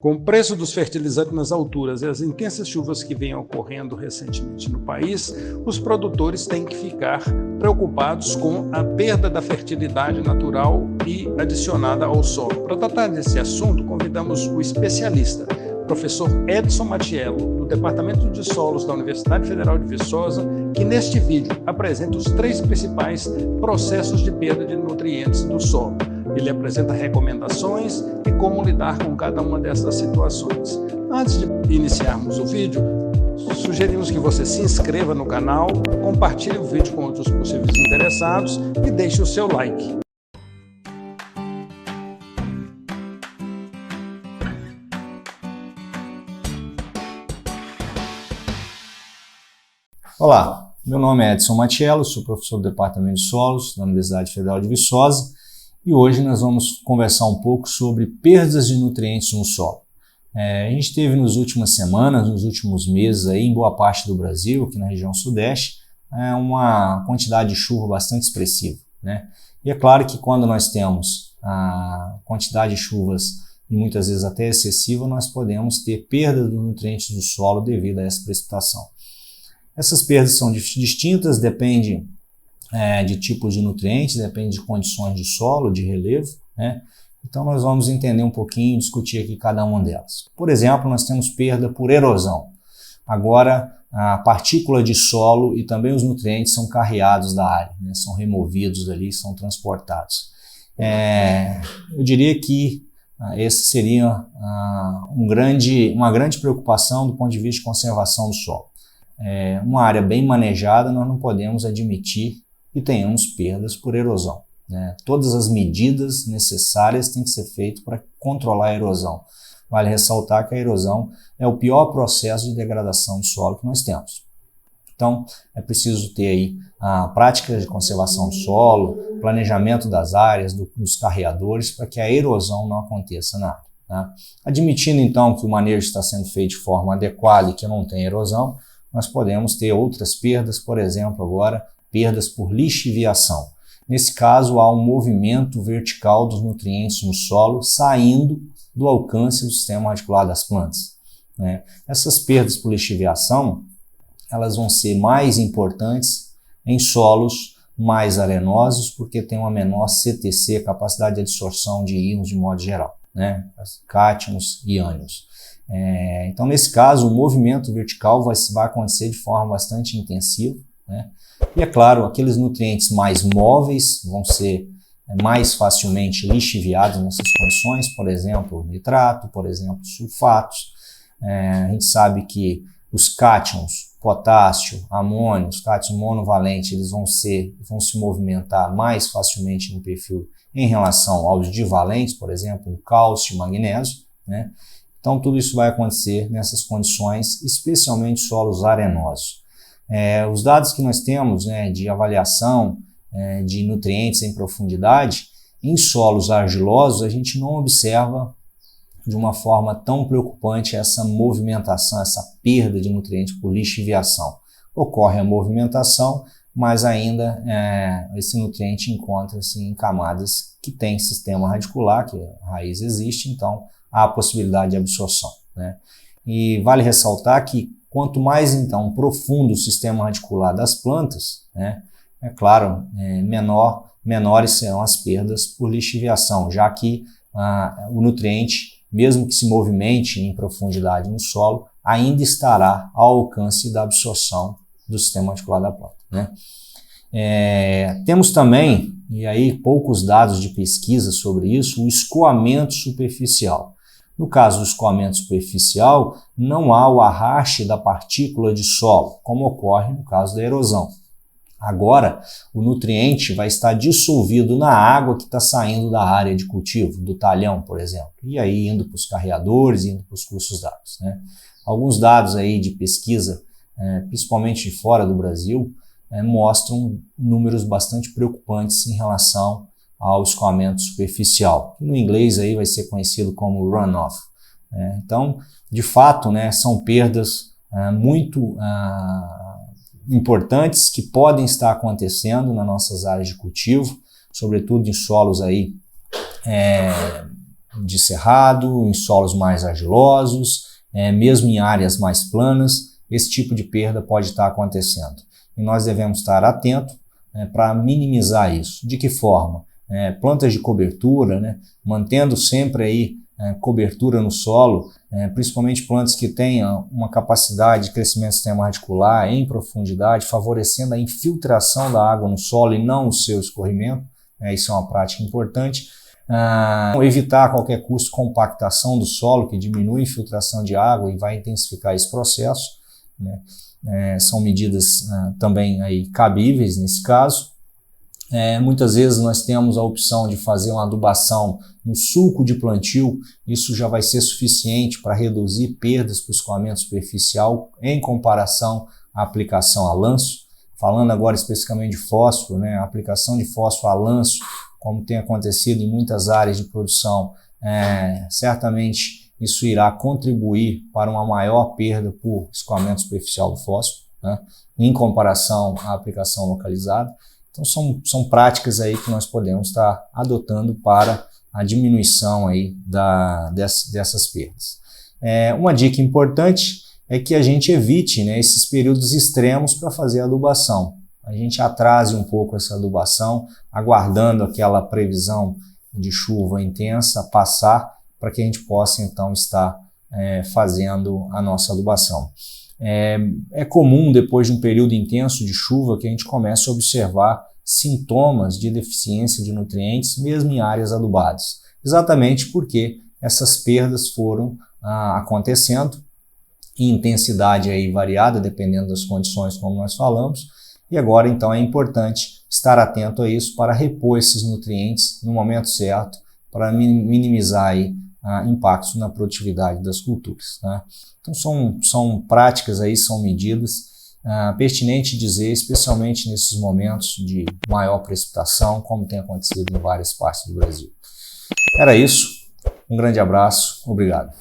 Com o preço dos fertilizantes nas alturas e as intensas chuvas que vêm ocorrendo recentemente no país, os produtores têm que ficar preocupados com a perda da fertilidade natural e adicionada ao solo. Para tratar desse assunto, convidamos o especialista, professor Edson Matiello, do Departamento de Solos da Universidade Federal de Viçosa, que neste vídeo apresenta os 3 principais processos de perda de nutrientes do solo. Ele apresenta recomendações e como lidar com cada uma dessas situações. Antes de iniciarmos o vídeo, sugerimos que você se inscreva no canal, compartilhe o vídeo com outros possíveis interessados e deixe o seu like. Olá, meu nome é Edson Matiello, sou professor do Departamento de Solos da Universidade Federal de Viçosa e hoje nós vamos conversar um pouco sobre perdas de nutrientes no solo. A gente teve nas últimas semanas, nos últimos meses, aí, em boa parte do Brasil, aqui na região sudeste, uma quantidade de chuva bastante expressiva, né? E é claro que quando nós temos a quantidade de chuvas e muitas vezes até excessiva, nós podemos ter perda de nutrientes do solo devido a essa precipitação. Essas perdas são distintas, depende de tipo de nutrientes, depende de condições de solo, de relevo, né? Então nós vamos entender um pouquinho e discutir aqui cada uma delas. Por exemplo, nós temos perda por erosão. Agora, a partícula de solo e também os nutrientes são carreados da área, né? São removidos ali, são transportados. Eu diria que esse seria uma grande preocupação do ponto de vista de conservação do solo. Uma área bem manejada, nós não podemos admitir que tenhamos perdas por erosão, né? Todas as medidas necessárias têm que ser feitas para controlar a erosão. Vale ressaltar que a erosão é o pior processo de degradação do solo que nós temos. Então, é preciso ter aí a prática de conservação do solo, planejamento das áreas, dos carreadores, para que a erosão não aconteça na área, tá? Admitindo então que o manejo está sendo feito de forma adequada e que não tem erosão, nós podemos ter outras perdas, por exemplo, agora, perdas por lixiviação. Nesse caso, há um movimento vertical dos nutrientes no solo saindo do alcance do sistema radicular das plantas, né? Essas perdas por lixiviação, elas vão ser mais importantes em solos mais arenosos, porque tem uma menor CTC, capacidade de absorção de íons de modo geral, né? Cátions e ânions. Então, nesse caso, o movimento vertical vai acontecer de forma bastante intensiva, né? E, é claro, aqueles nutrientes mais móveis vão ser mais facilmente lixiviados nessas condições, por exemplo, nitrato, por exemplo, sulfatos. A gente sabe que os cátions, potássio, amônio, os cátions monovalentes, eles vão se movimentar mais facilmente no perfil em relação aos divalentes, por exemplo, o cálcio e magnésio, né? Então, tudo isso vai acontecer nessas condições, especialmente solos arenosos. Os dados que nós temos, né, de avaliação de nutrientes em profundidade, em solos argilosos, a gente não observa de uma forma tão preocupante essa movimentação, essa perda de nutrientes por lixiviação. Ocorre a movimentação, mas ainda esse nutriente encontra-se em camadas que têm sistema radicular, que a raiz existe, então há a possibilidade de absorção, né? E vale ressaltar que quanto mais então profundo o sistema radicular das plantas, né, é claro, menores serão as perdas por lixiviação, já que o nutriente, mesmo que se movimente em profundidade no solo, ainda estará ao alcance da absorção do sistema radicular da planta, né? Temos também, e aí poucos dados de pesquisa sobre isso, o escoamento superficial. No caso do escoamento superficial, não há o arraste da partícula de solo, como ocorre no caso da erosão. Agora, o nutriente vai estar dissolvido na água que está saindo da área de cultivo, do talhão, por exemplo, e aí indo para os carreadores, indo para os cursos d'água, né? Alguns dados aí de pesquisa, principalmente de fora do Brasil, mostram números bastante preocupantes em relação ao escoamento superficial, que no inglês aí vai ser conhecido como runoff. Então, de fato, né, são perdas muito importantes que podem estar acontecendo nas nossas áreas de cultivo, sobretudo em solos aí de cerrado, em solos mais argilosos, mesmo em áreas mais planas, esse tipo de perda pode estar acontecendo. E nós devemos estar atentos para minimizar isso. De que forma? Plantas de cobertura, né? Mantendo sempre aí cobertura no solo, principalmente plantas que tenham uma capacidade de crescimento do sistema radicular em profundidade, favorecendo a infiltração da água no solo e não o seu escorrimento. Isso é uma prática importante. Evitar a qualquer custo compactação do solo, que diminui a infiltração de água e vai intensificar esse processo, né? São medidas também aí cabíveis nesse caso. Muitas vezes nós temos a opção de fazer uma adubação no sulco de plantio, isso já vai ser suficiente para reduzir perdas para o escoamento superficial em comparação à aplicação a lanço. Falando agora especificamente de fósforo, né, a aplicação de fósforo a lanço, como tem acontecido em muitas áreas de produção, certamente isso irá contribuir para uma maior perda por escoamento superficial do fósforo, né, em comparação à aplicação localizada. Então são práticas aí que nós podemos estar adotando para a diminuição aí dessas perdas. Uma dica importante é que a gente evite, né, esses períodos extremos para fazer a adubação. A gente atrase um pouco essa adubação, aguardando aquela previsão de chuva intensa passar, para que a gente possa então estar fazendo a nossa adubação. É comum, depois de um período intenso de chuva, que a gente comece a observar sintomas de deficiência de nutrientes, mesmo em áreas adubadas. Exatamente porque essas perdas foram acontecendo em intensidade aí variada, dependendo das condições, como nós falamos, e agora então é importante estar atento a isso para repor esses nutrientes no momento certo, para minimizar aí impactos na produtividade das culturas, né? Então são práticas aí, são medidas pertinente dizer, especialmente nesses momentos de maior precipitação, como tem acontecido em várias partes do Brasil. Era isso, um grande abraço, obrigado.